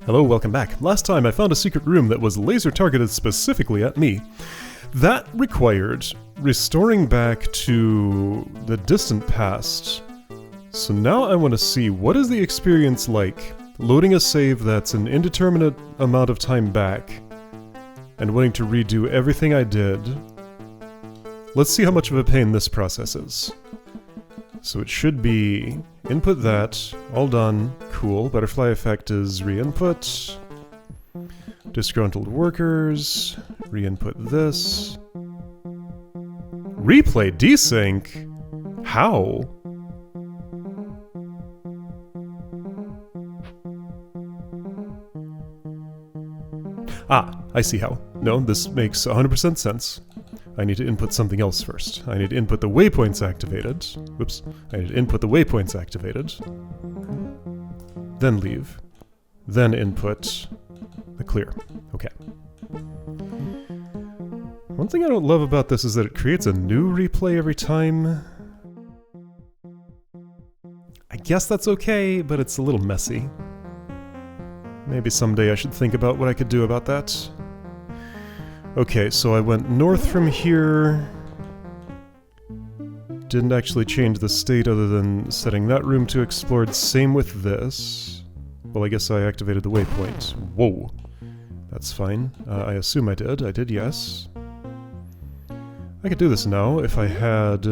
Hello, welcome back. Last time I found a secret room that was laser targeted specifically at me. That required restoring back to the distant past. So now I want to see, what is the experience like loading a save that's an indeterminate amount of time back and wanting to redo everything I did. Let's see how much of a pain this process is. So it should be input that, all done, cool. Butterfly effect is re-input. Disgruntled workers, re-input this. Replay desync? How? Ah, I see how. No, this makes 100% sense. I need to input something else first. I need to input the waypoints activated. Whoops. I need to input the waypoints activated. Then leave. Then input the clear. Okay. One thing I don't love about this is that it creates a new replay every time. I guess that's okay, but it's a little messy. Maybe someday I should think about what I could do about that. Okay, so I went north from here. Didn't actually change the state other than setting that room to explored. Same with this. Well, I guess I activated the waypoint. Whoa. That's fine. I assume I did. I did, yes. I could do this now if I had...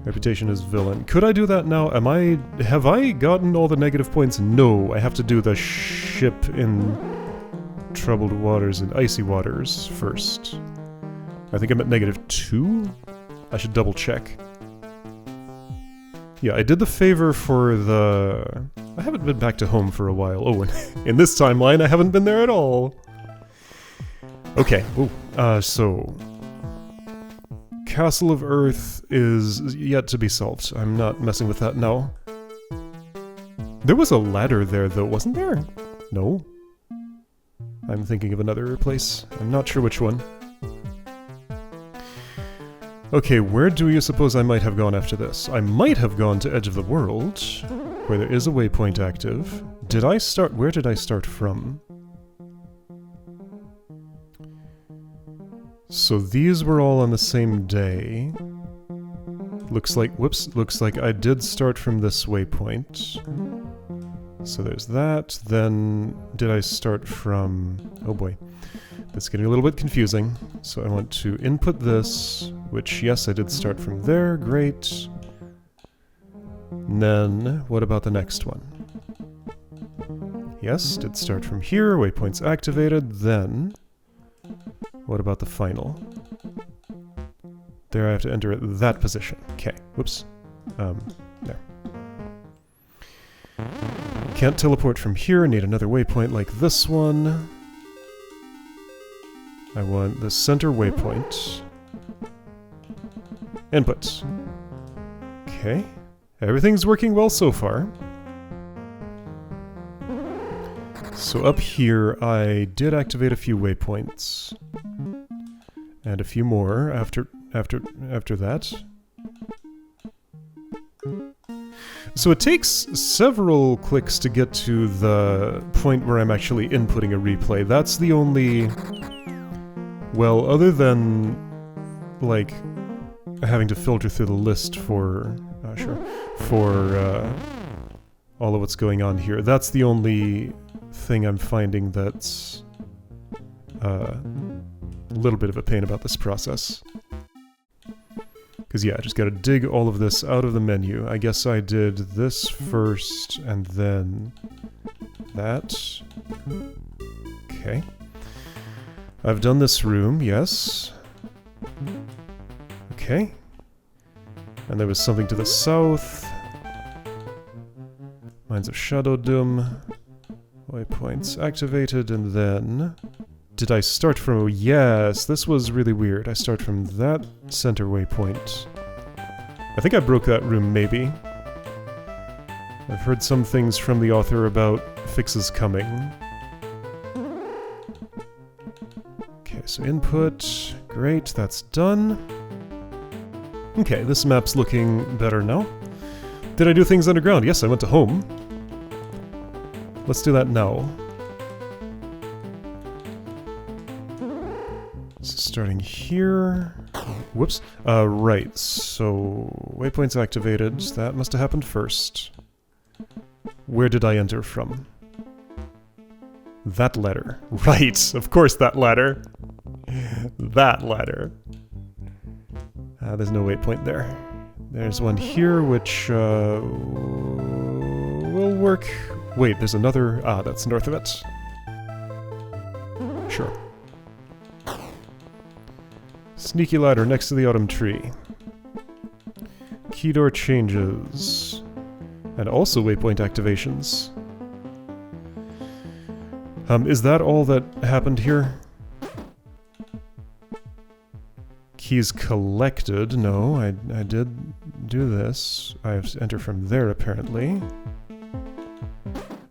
Reputation as villain. Could I do that now? Have I gotten all the negative points? No, I have to do the ship in troubled waters and icy waters first. I think I'm at -2? I should double check. Yeah, I did the favor for the... I haven't been back to home for a while. Oh, and in this timeline I haven't been there at all. Okay, so... Castle of Earth is yet to be solved. I'm not messing with that now. There was a ladder there though, wasn't there? No? I'm thinking of another place. I'm not sure which one. Okay, where do you suppose I might have gone after this? I might have gone to Edge of the World, where there is a waypoint active. Where did I start from? So these were all on the same day. Looks like I did start from this waypoint. So there's that. Then did I start from... Oh boy. That's getting a little bit confusing. So I want to input this, which yes, I did start from there. Great. And then what about the next one? Yes, did start from here. Waypoints activated. Then what about the final? There I have to enter at that position. Okay. Whoops. There. Can't teleport from here, need another waypoint like this one. I want the center waypoint. Input. Okay. Everything's working well so far. So up here, I did activate a few waypoints. And a few more after that. So it takes several clicks to get to the point where I'm actually inputting a replay. That's the only... Well, other than, like, having to filter through the list for... all of what's going on here. That's the only thing I'm finding that's a little bit of a pain about this process. Because yeah, I just gotta dig all of this out of the menu. I guess I did this first, and then that. Okay. I've done this room, yes. Okay. And there was something to the south. Mines of Shadow Doom. Waypoints activated, and then... Did I start from... Yes, this was really weird. I start from that center waypoint. I think I broke that room, maybe. I've heard some things from the author about fixes coming. Okay, so input. Great, that's done. Okay, this map's looking better now. Did I do things underground? Yes, I went to home. let's do that now. So starting here... Whoops. Right, so waypoints activated. That must have happened first. Where did I enter from? That ladder. Right, of course that ladder. That ladder. There's no waypoint there. There's one here, which will work. Wait, there's another... that's north of it. Sure. Sneaky ladder next to the autumn tree. Key door changes. And also waypoint activations. Is that all that happened here? Keys collected. No, I did do this. I have to enter from there, apparently.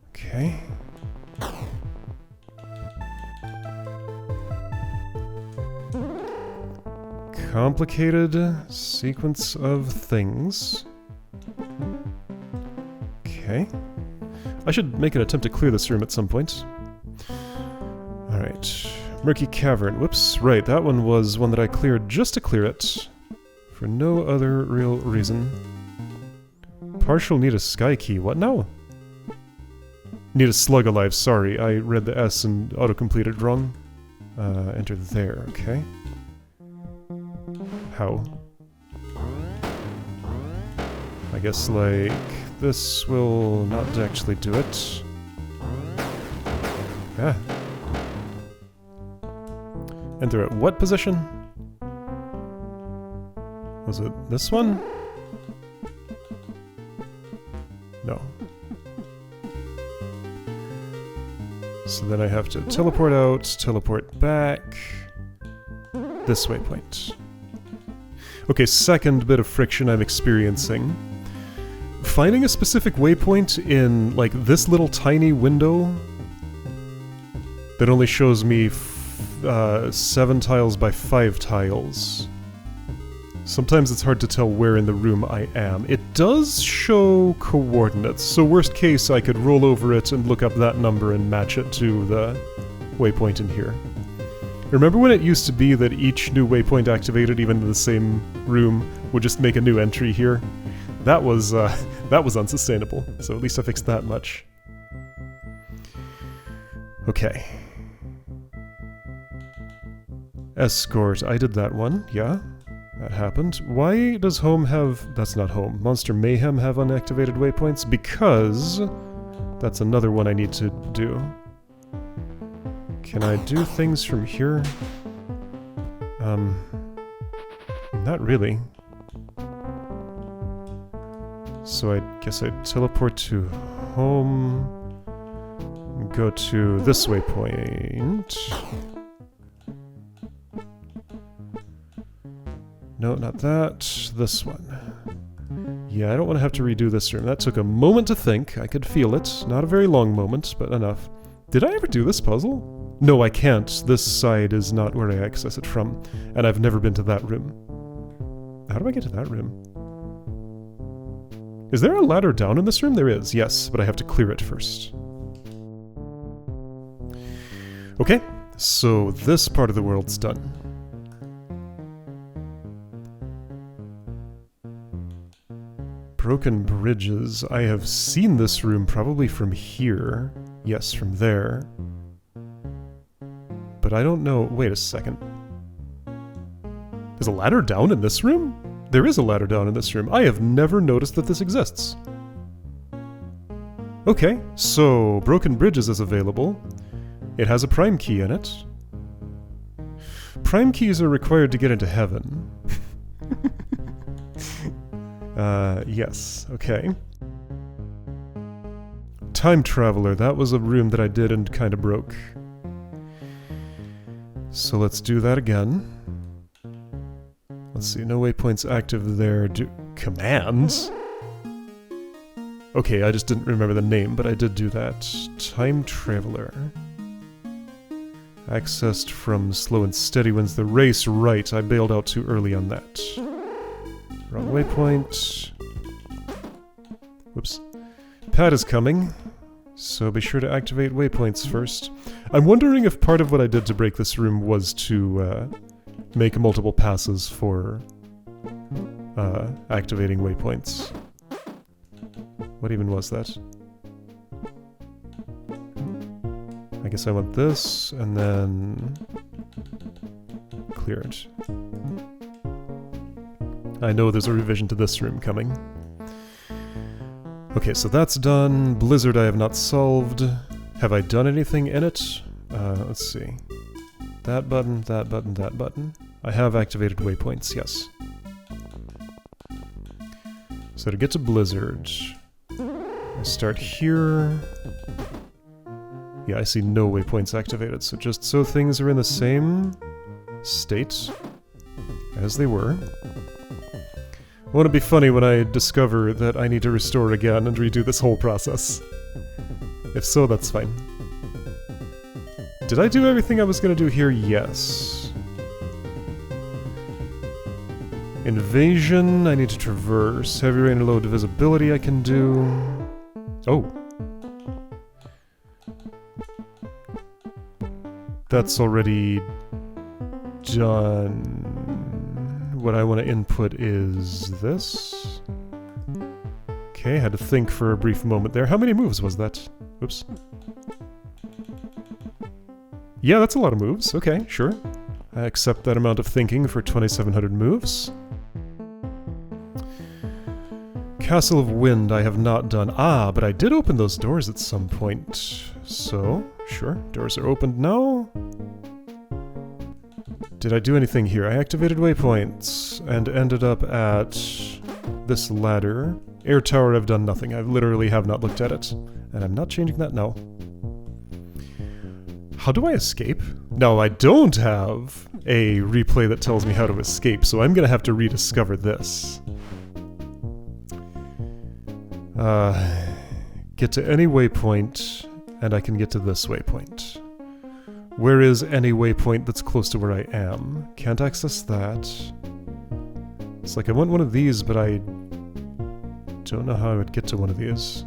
Okay. Complicated sequence of things. Okay. I should make an attempt to clear this room at some point. Alright. Murky Cavern. Whoops. Right, that one was one that I cleared just to clear it. For no other real reason. Partial need a sky key. What now? Need a slug alive. Sorry, I read the S and autocompleted wrong. Enter there. Okay. How? I guess, like, this will not actually do it. Ah. Enter at what position? Was it this one? No. So then I have to teleport out, teleport back. This waypoint. Okay, second bit of friction I'm experiencing. Finding a specific waypoint in, like, this little tiny window that only shows me 7 tiles by 5 tiles. Sometimes it's hard to tell where in the room I am. It does show coordinates, so worst case I could roll over it and look up that number and match it to the waypoint in here. Remember when it used to be that each new waypoint activated, even in the same room, would just make a new entry here? That was unsustainable, so at least I fixed that much. Okay. Escort, I did that one, yeah. That happened. Why does Home have... That's not Home. Monster Mayhem have unactivated waypoints? Because that's another one I need to do. Can I do things from here? Not really. So I guess I'd teleport to Home, go to this waypoint. No, not that. This one. Yeah, I don't want to have to redo this room. That took a moment to think. I could feel it. Not a very long moment, but enough. Did I ever do this puzzle? No, I can't. This side is not where I access it from, and I've never been to that room. How do I get to that room? Is there a ladder down in this room? There is, yes, but I have to clear it first. Okay, so this part of the world's done. Broken bridges. I have seen this room probably from here. Yes, from there. But I don't know... Wait a second. There's a ladder down in this room? There is a ladder down in this room. I have never noticed that this exists. Okay, so Broken Bridges is available. It has a prime key in it. Prime keys are required to get into heaven. Yes, okay. Time Traveler, that was a room that I did and kind of broke. So let's do that again. Let's see, no waypoints active there. Commands? Okay, I just didn't remember the name, but I did do that. Time Traveler. Accessed from Slow and Steady wins the race. Right, I bailed out too early on that. Wrong waypoint. Whoops. Pad is coming. So be sure to activate waypoints first. I'm wondering if part of what I did to break this room was to make multiple passes for activating waypoints. What even was that? I guess I want this, and then clear it. I know there's a revision to this room coming. Okay, so that's done. Blizzard I have not solved. Have I done anything in it? Let's see. That button, that button, that button. I have activated waypoints, yes. So to get to Blizzard, I start here. Yeah, I see no waypoints activated, so just so things are in the same state as they were. Won't it be funny when I discover that I need to restore again and redo this whole process? If so, that's fine. Did I do everything I was going to do here? Yes. Invasion, I need to traverse. Heavy rain and low divisibility I can do. Oh. That's already done. What I want to input is this. Okay, had to think for a brief moment there. How many moves was that? Oops. Yeah, that's a lot of moves. Okay, sure. I accept that amount of thinking for 2,700 moves. Castle of Wind I have not done. Ah, but I did open those doors at some point. So, sure, doors are opened now. Did I do anything here? I activated waypoints and ended up at this ladder. Air tower I've done nothing. I literally have not looked at it. And I'm not changing that now. How do I escape? No, I don't have a replay that tells me how to escape, so I'm gonna have to rediscover this. Get to any waypoint, and I can get to this waypoint. Where is any waypoint that's close to where I am? Can't access that. It's like I want one of these, but I don't know how I would get to one of these.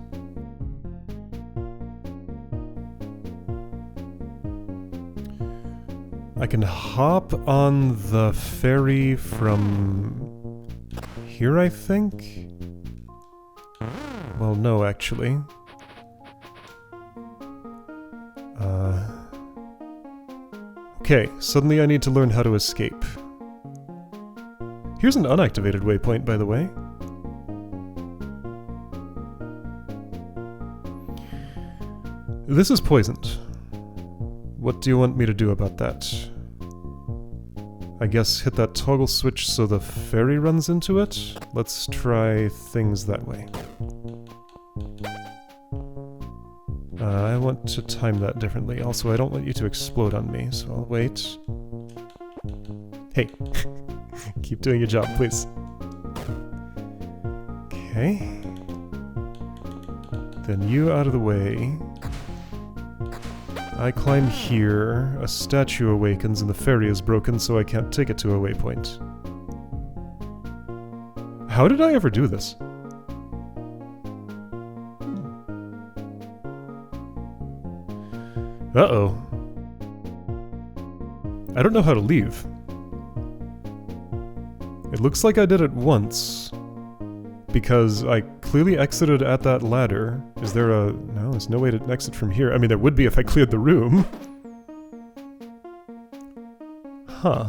I can hop on the ferry from here, I think? Well, no, actually. Okay, suddenly I need to learn how to escape. Here's an unactivated waypoint, by the way. This is poisoned. What do you want me to do about that? I guess hit that toggle switch so the ferry runs into it? Let's try things that way. I want to time that differently. Also, I don't want you to explode on me, so I'll wait. Hey, keep doing your job, please. Okay. Then you out of the way. I climb here, a statue awakens and the ferry is broken so I can't take it to a waypoint. How did I ever do this? Uh-oh. I don't know how to leave. It looks like I did it once, because I clearly exited at that ladder. Is there a... No, there's no way to exit from here. I mean, there would be if I cleared the room. Huh.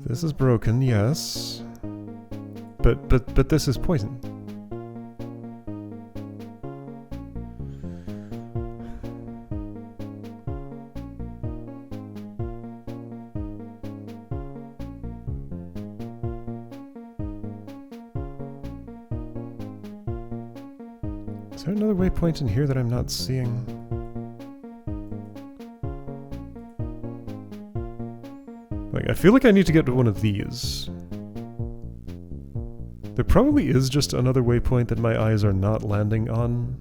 This is broken, yes. But this is poison. Is there another waypoint in here that I'm not seeing? Like, I feel like I need to get to one of these. There probably is just another waypoint that my eyes are not landing on.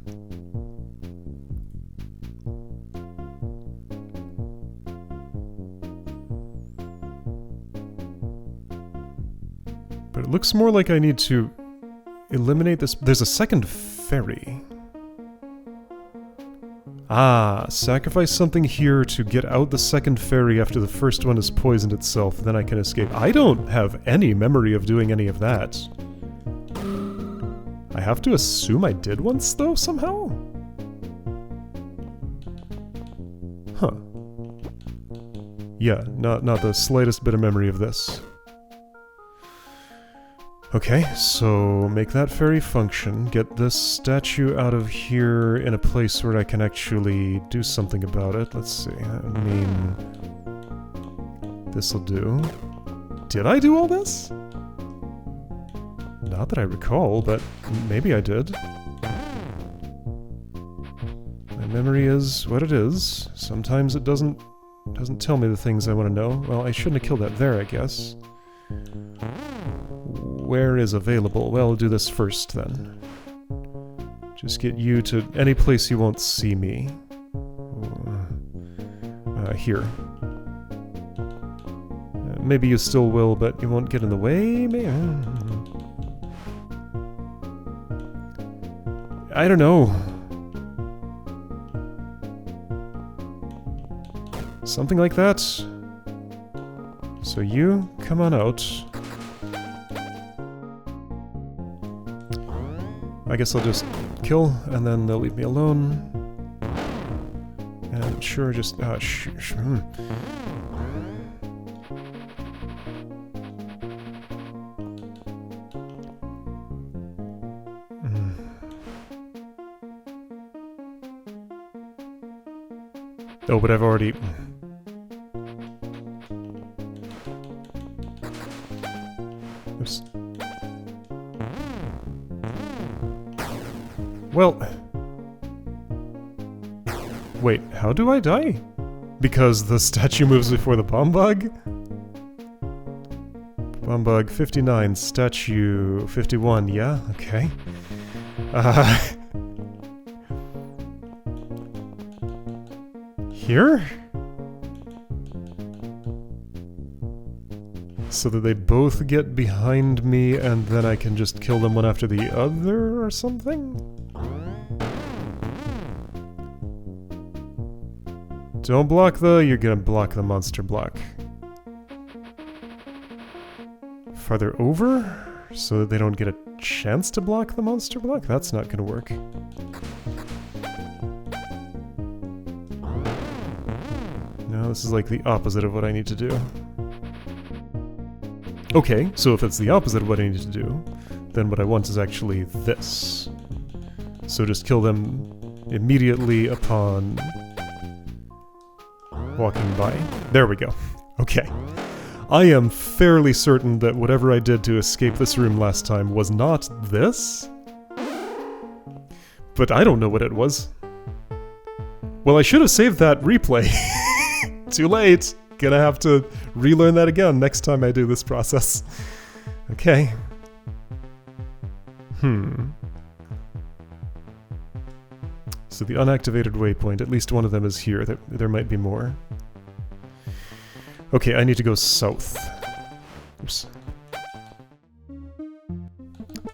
But it looks more like I need to eliminate this. There's a second ferry. Ah, sacrifice something here to get out the second ferry after the first one has poisoned itself, then I can escape. I don't have any memory of doing any of that. I have to assume I did once, though, somehow? Huh. Yeah, not the slightest bit of memory of this. Okay, so make that ferry function, get this statue out of here in a place where I can actually do something about it. Let's see, I mean... this'll do. Did I do all this? Not that I recall, but maybe I did. My memory is what it is. Sometimes it doesn't tell me the things I want to know. Well, I shouldn't have killed that there, I guess. Where is available? Well, I'll do this first, then. Just get you to any place you won't see me. Here. Maybe you still will, but you won't get in the way? Maybe? I don't know. Something like that. So you, come on out. I guess I'll just kill, and then they'll leave me alone. And sure, just... Oh, but I've already... Oops. Well... Wait, how do I die? Because the statue moves before the bomb bug? Bomb bug 59, statue 51, yeah? Okay. Here? So that they both get behind me and then I can just kill them one after the other or something? Don't block you're gonna block the monster block. Farther over? So that they don't get a chance to block the monster block? That's not gonna work. No, this is like the opposite of what I need to do. Okay, so if it's the opposite of what I need to do, then what I want is actually this. So just kill them immediately upon walking by. There we go. Okay. I am fairly certain that whatever I did to escape this room last time was not this. But I don't know what it was. Well, I should have saved that replay. Too late. Gonna have to relearn that again next time I do this process. Okay. So the unactivated waypoint, at least one of them is here. There might be more. Okay, I need to go south. Oops.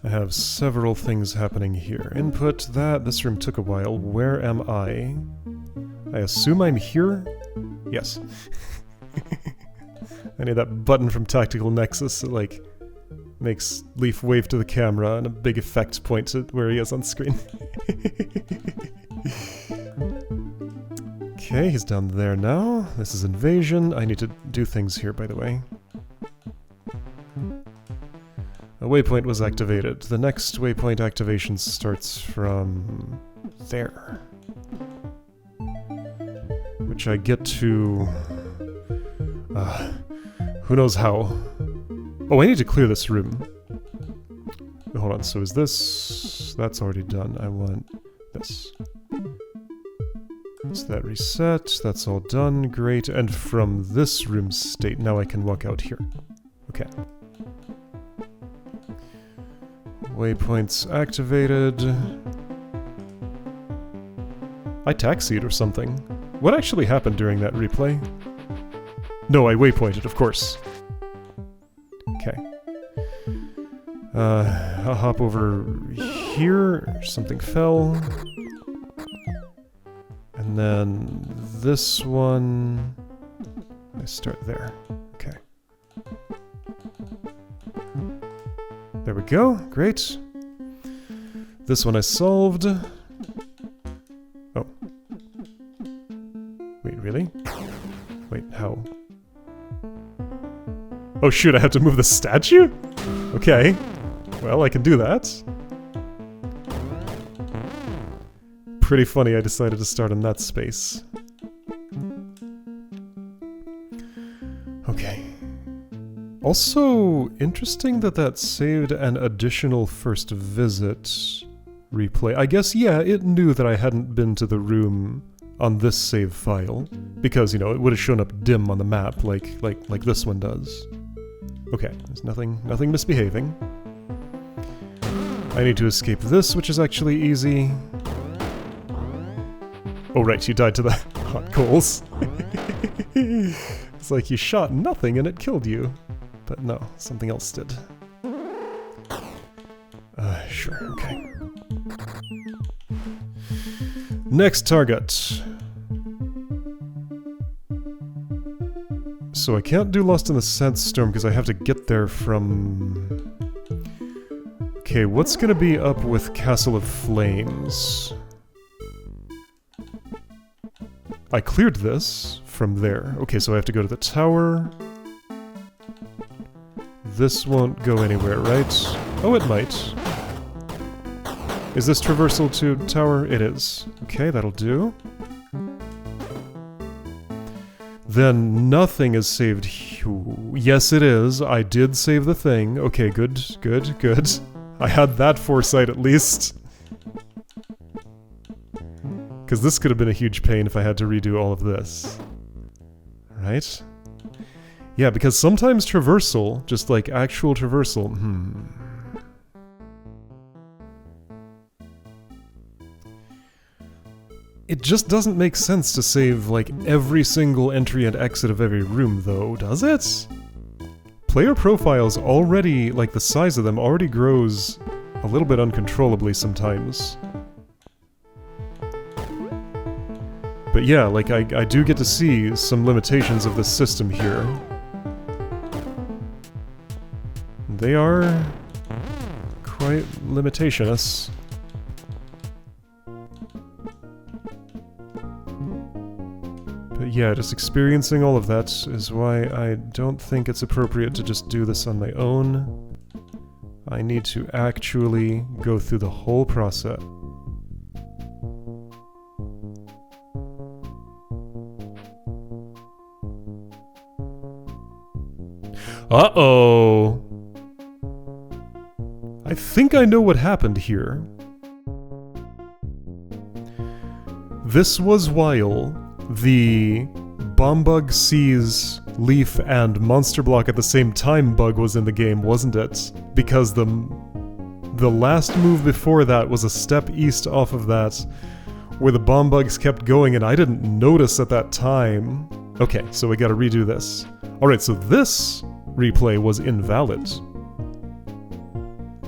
I have several things happening here. Input that. This room took a while. Where am I? I assume I'm here? Yes. I need that button from Tactical Nexus that, like, makes Leaf wave to the camera and a big effect point to where he is on screen. Okay, he's down there now. This is invasion. I need to do things here, by the way. A waypoint was activated. The next waypoint activation starts from there. Which I get to... who knows how. Oh, I need to clear this room. Hold on, so is this... That's already done. I want this. So that reset, that's all done, great. And from this room state, now I can walk out here. Okay. Waypoints activated. I taxied or something. What actually happened during that replay? No, I waypointed, of course. Okay. I'll hop over here, something fell. And then this one, I start there. Okay. There we go, great. This one I solved. Oh. Wait, really? Wait, how? Oh shoot, I have to move the statue? Okay. Well, I can do that. Pretty funny I decided to start in that space. Okay. Also, interesting that that saved an additional first visit replay. I guess, yeah, it knew that I hadn't been to the room on this save file, because, you know, it would have shown up dim on the map like this one does. Okay, there's nothing misbehaving. I need to escape this, which is actually easy. Oh right, you died to the hot coals. It's like you shot nothing and it killed you. But no, something else did. Sure, okay. Next target. So I can't do Lost in the Sandstorm because I have to get there from... Okay, what's gonna be up with Castle of Flames? I cleared this from there. Okay, so I have to go to the tower. This won't go anywhere, right? Oh, it might. Is this traversal to tower? It is. Okay, that'll do. Then nothing is saved. Yes, it is. I did save the thing. Okay, good, good, good. I had that foresight at least. Because this could have been a huge pain if I had to redo all of this. Right? Yeah, because sometimes traversal, just like actual traversal, It just doesn't make sense to save, like, every single entry and exit of every room, though, does it? Player profiles already, like, the size of them already grows a little bit uncontrollably sometimes. But yeah, like, I do get to see some limitations of the system here. They are quite limitationous. But yeah, just experiencing all of that is why I don't think it's appropriate to just do this on my own. I need to actually go through the whole process. Uh-oh! I think I know what happened here. This was while the Bombug Seize, Leaf, and Monster Block at the same time bug was in the game, wasn't it? Because the last move before that was a step east off of that, where the Bombugs kept going and I didn't notice at that time. Okay, so we gotta redo this. Alright, so this replay was invalid.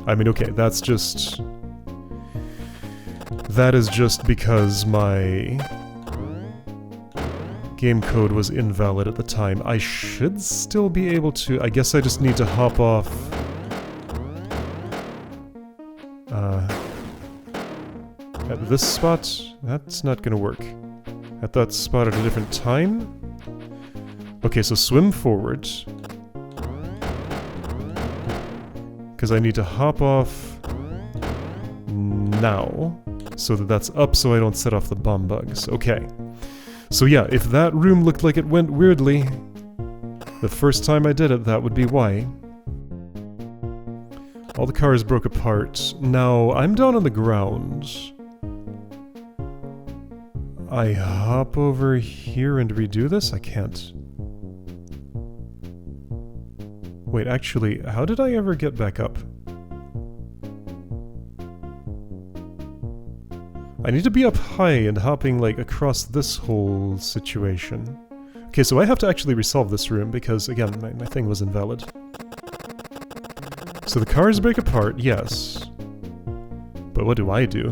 I mean, okay, that is just because my game code was invalid at the time. I should still be able to... I guess I just need to hop off... at this spot? That's not gonna work. At that spot at a different time? Okay, so swim forward. Because I need to hop off... now. So that's up so I don't set off the bomb bugs. Okay. So yeah, if that room looked like it went weirdly, the first time I did it, that would be why. All the cars broke apart. Now, I'm down on the ground. I hop over here and redo this? I can't. Wait, actually, how did I ever get back up? I need to be up high and hopping, like, across this whole situation. Okay, so I have to actually resolve this room because, again, my thing was invalid. So the cars break apart, yes. But what do I do?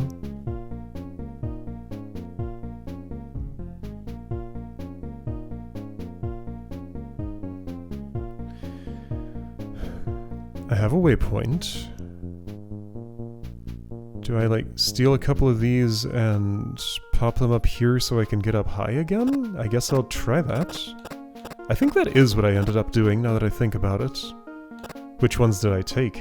I have a waypoint. Do I, like, steal a couple of these and pop them up here so I can get up high again? I guess I'll try that. I think that is what I ended up doing, now that I think about it. Which ones did I take?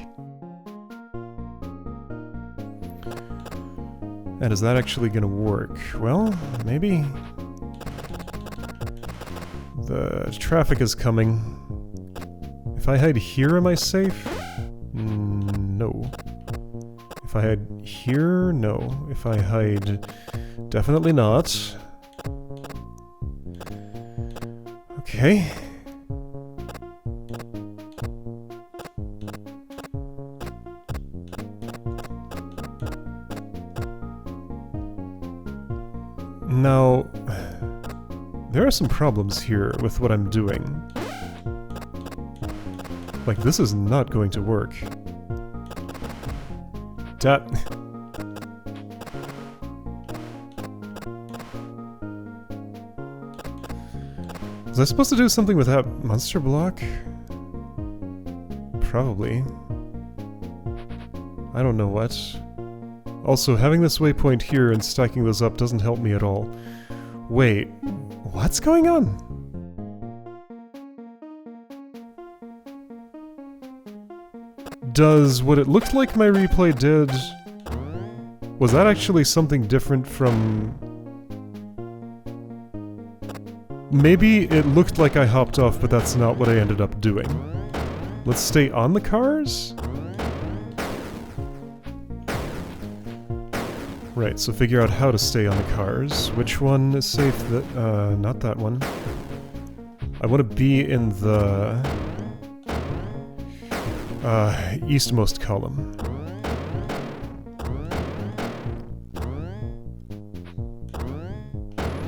And is that actually gonna work? Well, maybe. The traffic is coming. If I hide here, am I safe? No. If I hide here, no. If I hide... definitely not. Okay. Now, there are some problems here with what I'm doing. Like, this is not going to work. Was I supposed to do something with that monster block? Probably. I don't know what. Also, having this waypoint here and stacking those up doesn't help me at all. Wait, what's going on? Does what it looked like my replay did... was that actually something different from... Maybe it looked like I hopped off, but that's not what I ended up doing. Let's stay on the cars? Right, so figure out how to stay on the cars. Which one is safe? Not that one. I want to be in the... eastmost column.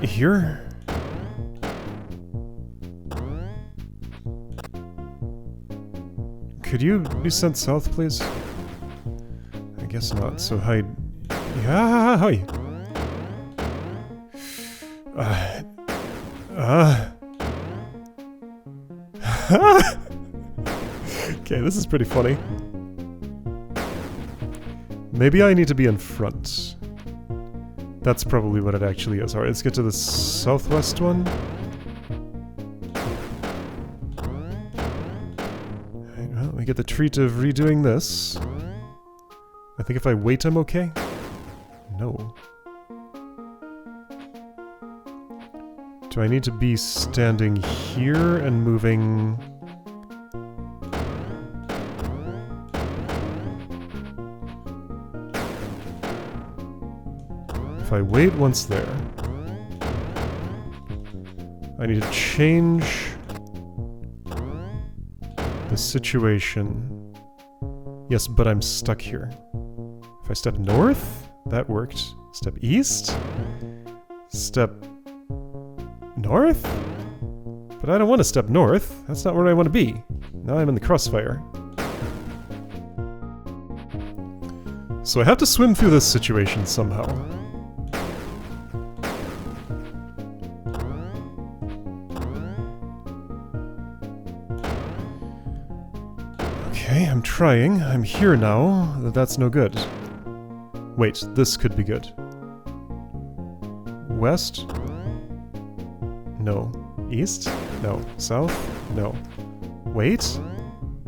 Here? Could you be sent south, please? I guess not, so hide... Yeah, hi! Okay, this is pretty funny. Maybe I need to be in front. That's probably what it actually is. Alright, let's get to the southwest one. Alright, well, we get the treat of redoing this. I think if I wait, I'm okay. No. Do I need to be standing here and moving... If I wait once there... I need to change... the situation. Yes, but I'm stuck here. If I step north... That worked. Step east? Step... north? But I don't want to step north. That's not where I want to be. Now I'm in the crossfire. So I have to swim through this situation somehow. Okay, I'm trying. I'm here now. That's no good. Wait, this could be good. West? No. East? No. South? No. Wait?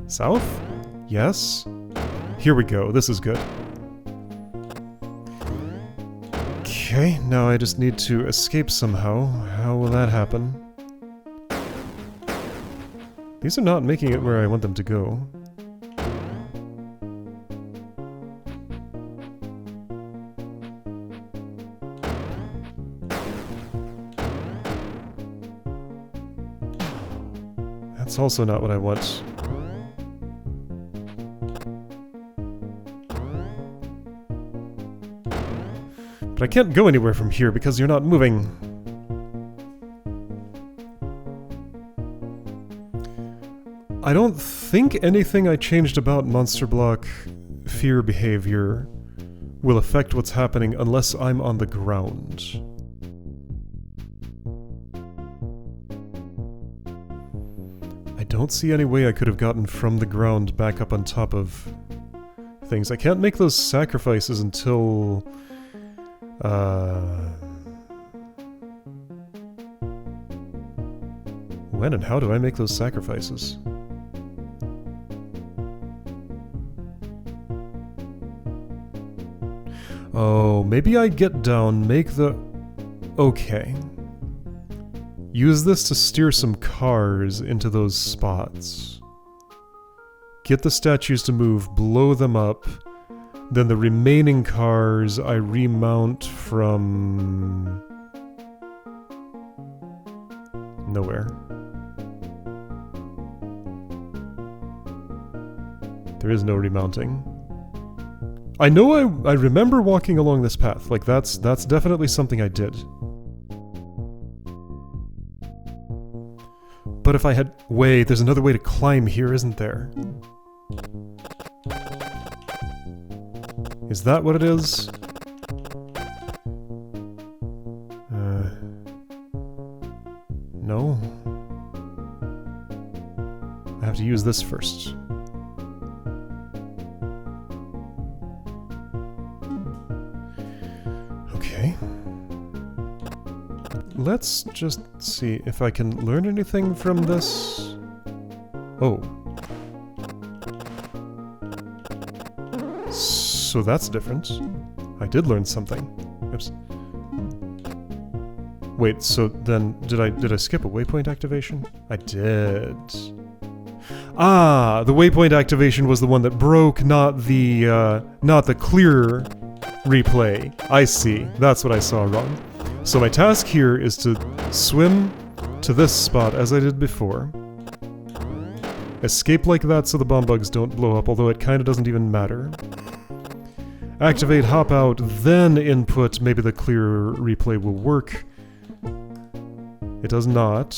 South? Yes? Here we go, this is good. Okay, now I just need to escape somehow. How will that happen? These are not making it where I want them to go. That's also not what I want. But I can't go anywhere from here because you're not moving. I don't think anything I changed about Monster Block fear behavior will affect what's happening unless I'm on the ground. I don't see any way I could have gotten from the ground back up on top of things. I can't make those sacrifices until... When and how do I make those sacrifices? Oh, maybe I get down, make the... Okay. Use this to steer some cars into those spots. Get the statues to move, blow them up. Then the remaining cars I remount from... nowhere. There is no remounting. I know I remember walking along this path. Like, that's definitely something I did. But if I had... Wait, there's another way to climb here, isn't there? Is that what it is? No. I have to use this first. Okay. Let's just see if I can learn anything from this. Oh. So that's different. I did learn something. Oops. Wait, so then did I skip a waypoint activation? I did. Ah, the waypoint activation was the one that broke, not the clear replay. I see. That's what I saw wrong. So my task here is to swim to this spot as I did before. Escape like that so the bomb bugs don't blow up, although it kind of doesn't even matter. Activate, hop out, then input. Maybe the clear replay will work. It does not.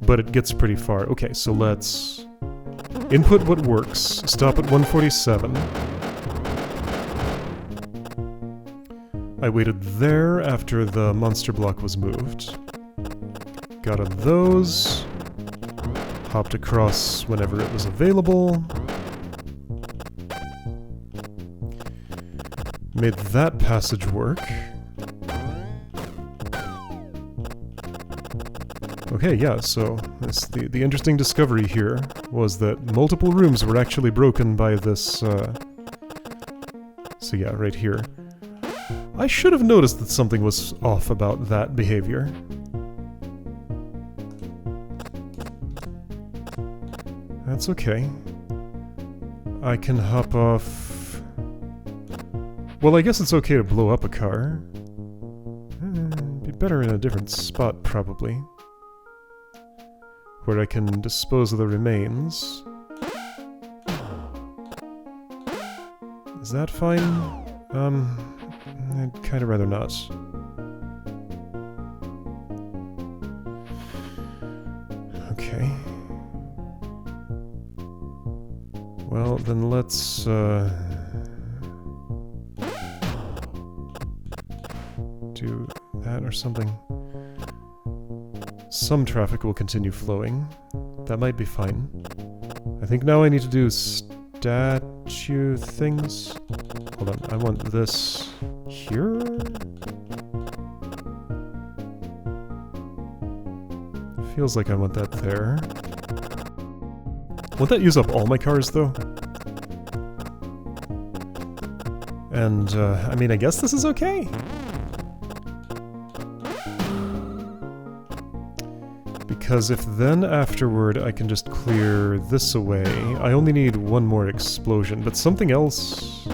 But it gets pretty far. Okay, so let's input what works. Stop at 147. I waited there after the monster block was moved. Got of those. Hopped across whenever it was available. Made that passage work. Okay, yeah, so the interesting discovery here was that multiple rooms were actually broken by this, so yeah, right here. I should have noticed that something was off about that behavior. That's okay. I can hop off... Well, I guess it's okay to blow up a car. Be better in a different spot, probably. Where I can dispose of the remains. Is that fine? I'd kind of rather not. Okay. Well, then let's, do that or something. Some traffic will continue flowing. That might be fine. I think now I need to do statue things. Hold on, I want this here? Feels like I want that there. Won't that use up all my cars, though? And, I mean, I guess this is okay. Because if then afterward I can just clear this away, I only need one more explosion, but something else...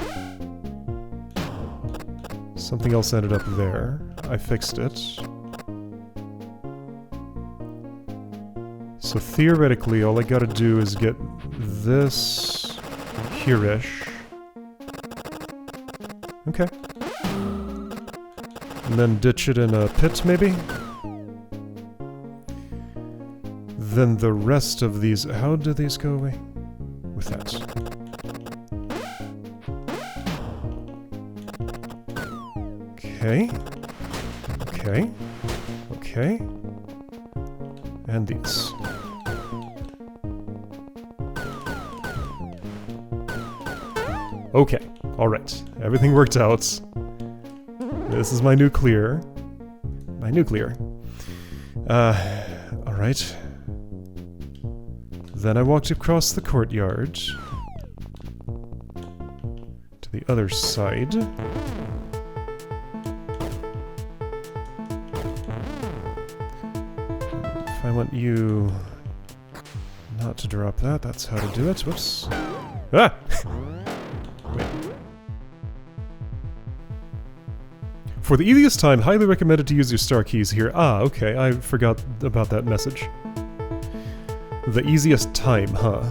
Something else ended up there. I fixed it. So theoretically, all I gotta do is get this here-ish. Okay. And then ditch it in a pit, maybe? Then the rest of these... How do these go away? With that. Okay. Okay. Okay. And these. Okay. Alright. Everything worked out. This is my nuclear. My nuclear. Alright. Then I walked across the courtyard to the other side. If I want you not to drop that, that's how to do it. Whoops. Ah! Wait. For the easiest time, highly recommended to use your star keys here. Ah, okay, I forgot about that message. The easiest time, huh?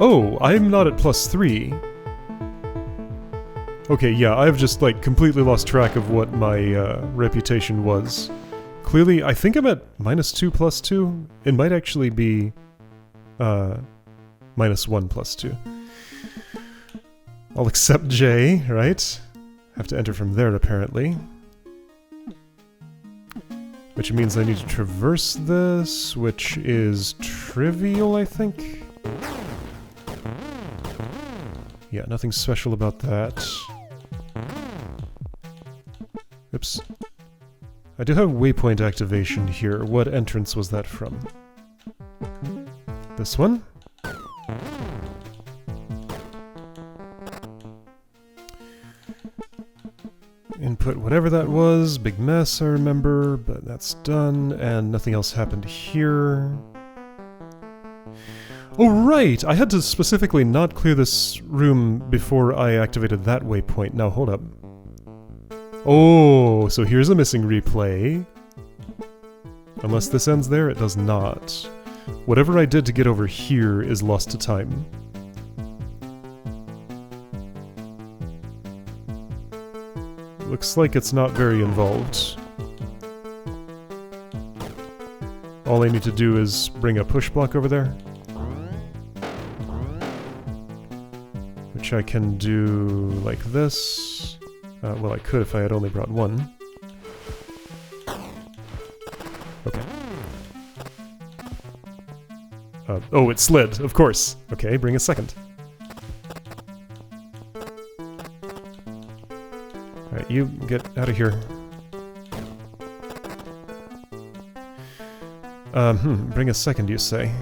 Oh, I'm not at +3. Okay, yeah, I've just, like, completely lost track of what my reputation was. Clearly, I think I'm at -2 +2. It might actually be -1 +2. I'll accept J, right? Have to enter from there, apparently. Which means I need to traverse this, which is trivial, I think? Yeah, nothing special about that. Oops. I do have waypoint activation here. What entrance was that from? This one? Input whatever that was, big mess I remember, but that's done, and nothing else happened here. Oh right! I had to specifically not clear this room before I activated that waypoint. Now hold up. Oh, so here's a missing replay. Unless this ends there, it does not. Whatever I did to get over here is lost to time. Looks like it's not very involved. All I need to do is bring a push block over there. Which I can do like this. Well, I could if I had only brought one. Okay. Oh, it slid, of course. Okay, bring a second. Alright, you get out of here. Bring a second, you say?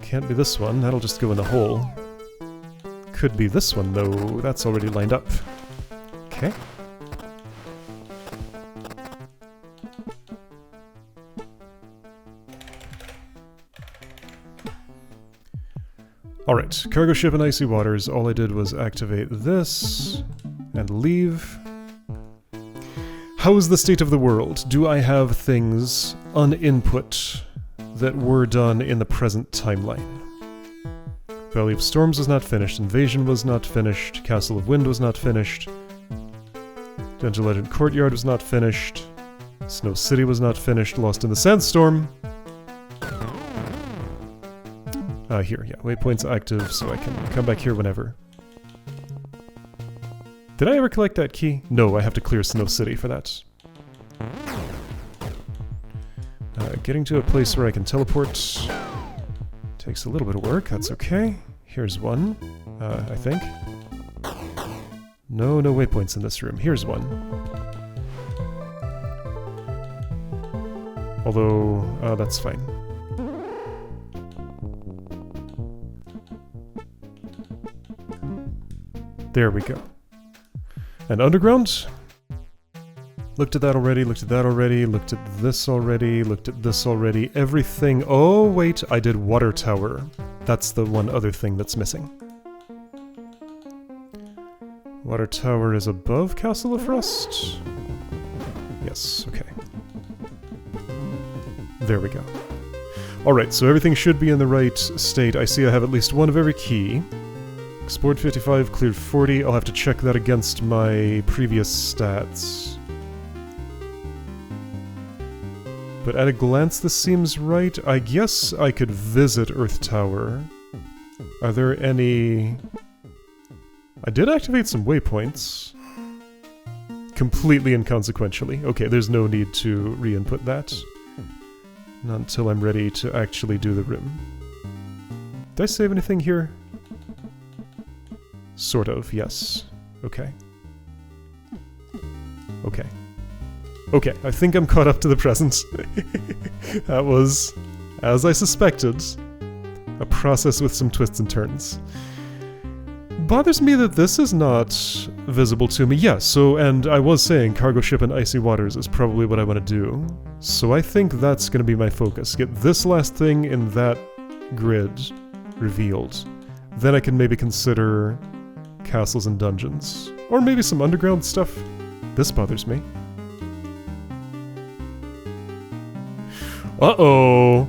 Can't be this one, that'll just go in the hole. Could be this one, though, that's already lined up. Okay. Alright, cargo ship in icy waters. All I did was activate this and leave. How is the state of the world? Do I have things uninput that were done in the present timeline? Valley of Storms was not finished, Invasion was not finished, Castle of Wind was not finished, Dungeon Legend Courtyard was not finished, Snow City was not finished, Lost in the Sandstorm. Here, yeah, waypoint's active, so I can come back here whenever. Did I ever collect that key? No, I have to clear Snow City for that. Getting to a place where I can teleport takes a little bit of work, that's okay. Here's one, I think. No waypoints in this room. Here's one. Although, that's fine. There we go. And underground? Looked at that already, looked at that already, looked at this already, looked at this already, everything. Oh, wait, I did water tower. That's the one other thing that's missing. Water tower is above Castle of Frost? Yes, okay. There we go. Alright, so everything should be in the right state. I see I have at least one of every key. Explored 55, cleared 40. I'll have to check that against my previous stats. But at a glance, this seems right. I guess I could visit Earth Tower. Are there any... I did activate some waypoints. Completely inconsequentially. Okay, there's no need to re-input that. Not until I'm ready to actually do the room. Did I save anything here? Sort of, yes. Okay. Okay. Okay, I think I'm caught up to the present. That was, as I suspected, a process with some twists and turns. Bothers me that this is not visible to me. Yeah, so, and I was saying cargo ship in icy waters is probably what I want to do. So I think that's going to be my focus. Get this last thing in that grid revealed. Then I can maybe consider castles and dungeons. Or maybe some underground stuff. This bothers me. Uh-oh!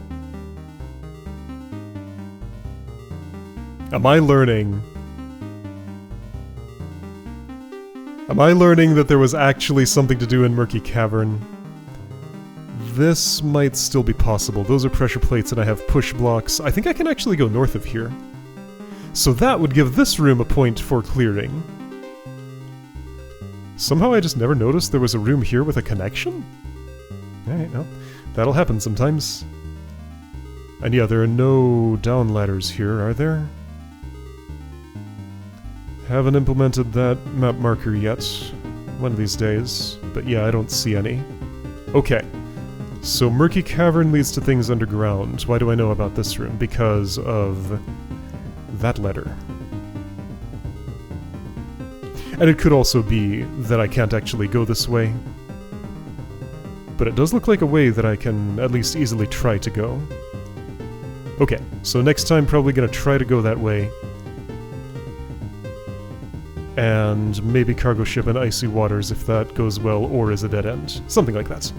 Am I learning that there was actually something to do in Murky Cavern? This might still be possible. Those are pressure plates and I have push blocks. I think I can actually go north of here. So that would give this room a point for clearing. Somehow I just never noticed there was a room here with a connection? Alright, well, that'll happen sometimes. And yeah, there are no down ladders here, are there? Haven't implemented that map marker yet. One of these days. But yeah, I don't see any. Okay. So Murky Cavern leads to things underground. Why do I know about this room? Because of that letter. And it could also be that I can't actually go this way. But it does look like a way that I can at least easily try to go. Okay, so next time probably gonna try to go that way. And maybe cargo ship in icy waters if that goes well, or is a dead end. Something like that.